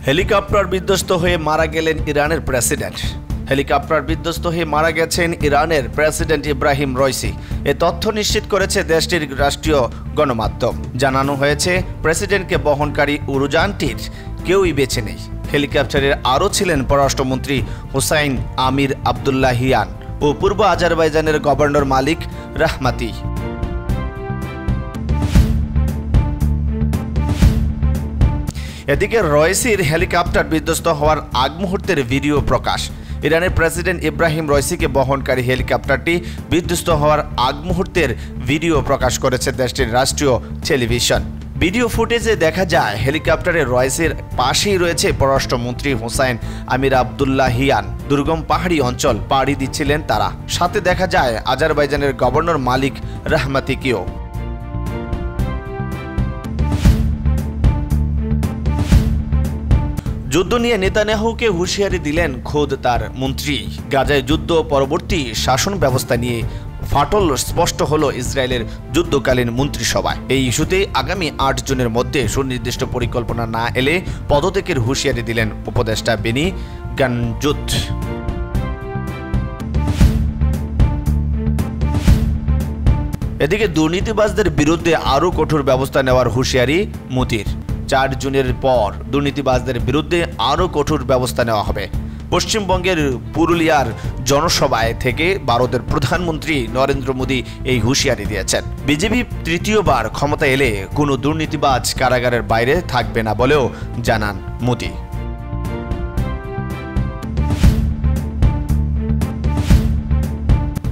Helicopter বিধ্বস্ত হয়ে মারা গেলেন ইরানের প্রেসিডেন্ট। হেলিকপ্টার বিধ্বস্ত হয়ে মারা গেছেন ইরানের প্রেসিডেন্ট ইব্রাহিম রইসি। এ তথ্য নিশ্চিত করেছে দেশটির রাষ্ট্রীয় গণমাধ্যম। জানানো হয়েছে, প্রেসিডেন্টকে বহনকারী উড়োযানটির কেউই বেঁচে নেই। হেলিকপ্টারের আরও ছিলেন পররাষ্ট্রমন্ত্রী হুসাইন আমির আবদুল্লাহিয়ান ও পূর্ব আজারবাইজানের গভর্নর মালিক রাহমাতি। এদিকে রয়েসির হেলিকপ্টার বিধ্বস্ত হওয়ার আগ মুহূর্তের ভিডিও প্রকাশ। ইরানের প্রেসিডেন্ট ইব্রাহিম রইসিকে বহনকারী হেলিকপ্টারটি বিধ্বস্ত হওয়ার আগ মুহূর্তের ভিডিও প্রকাশ করেছে দেশটির রাষ্ট্রীয় টেলিভিশন। ভিডিও ফুটেজে দেখা যায়, হেলিকপ্টারের রয়েসির পাশেই রয়েছে পররাষ্ট্রমন্ত্রী হুসাইন আমির আবদুল্লাহিয়ান। দুর্গম পাহাড়ি অঞ্চল পাড়ি দিচ্ছিলেন তারা। সাথে দেখা যায় আজারবাইজানের গভর্নর মালিক রাহমাতিকেও। যুদ্ধ নিয়ে নেতানিয়াহুকে হুঁশিয়ারি দিলেন খোদ তার মন্ত্রী। গাজায় যুদ্ধ পরবর্তী শাসন ব্যবস্থা নিয়ে ফাটল স্পষ্ট হলো ইসরায়েলের যুদ্ধকালীন মন্ত্রিসভায়। এই ইস্যুতে আগামী ৮ জুনের মধ্যে সুনির্দিষ্ট পরিকল্পনা না এলে পদত্যাগের হুঁশিয়ারি দিলেন উপদেষ্টা বেনি গানজুত। এদিকে দুর্নীতিবাজদের বিরুদ্ধে আরও কঠোর ব্যবস্থা নেওয়ার হুঁশিয়ারি মোদির। ৪ জুনের পর দুর্নীতিবাজদের বিরুদ্ধে আরও কঠোর ব্যবস্থা নেওয়া হবে। পশ্চিমবঙ্গের পুরুলিয়ার জনসভায় থেকে ভারতের প্রধানমন্ত্রী নরেন্দ্র মোদী এই হুঁশিয়ারি দিয়েছেন। বিজেপি তৃতীয়বার ক্ষমতা এলে কোনো দুর্নীতিবাজ কারাগারের বাইরে থাকবে না বলেও জানান মোদী।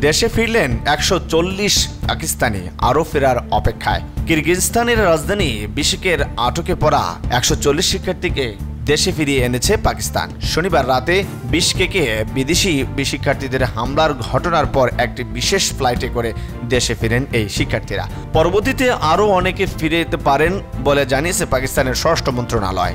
দেশে ফিরলেন ১৪০ পাকিস্তানি, আরও ফেরার অপেক্ষায়। কিরগিজস্তানের রাজধানী বিশকের আটকে পড়া ১৪০ শিক্ষার্থীকে দেশে ফিরিয়ে এনেছে পাকিস্তান। শনিবার রাতে বিশকেকে বিদেশি শিক্ষার্থীদের হামলার ঘটনার পর একটি বিশেষ ফ্লাইটে করে দেশে ফিরেন এই শিক্ষার্থীরা। পরবর্তীতে আরও অনেকে ফিরে যেতে পারেন বলে জানিয়েছে পাকিস্তানের স্বরাষ্ট্র মন্ত্রণালয়।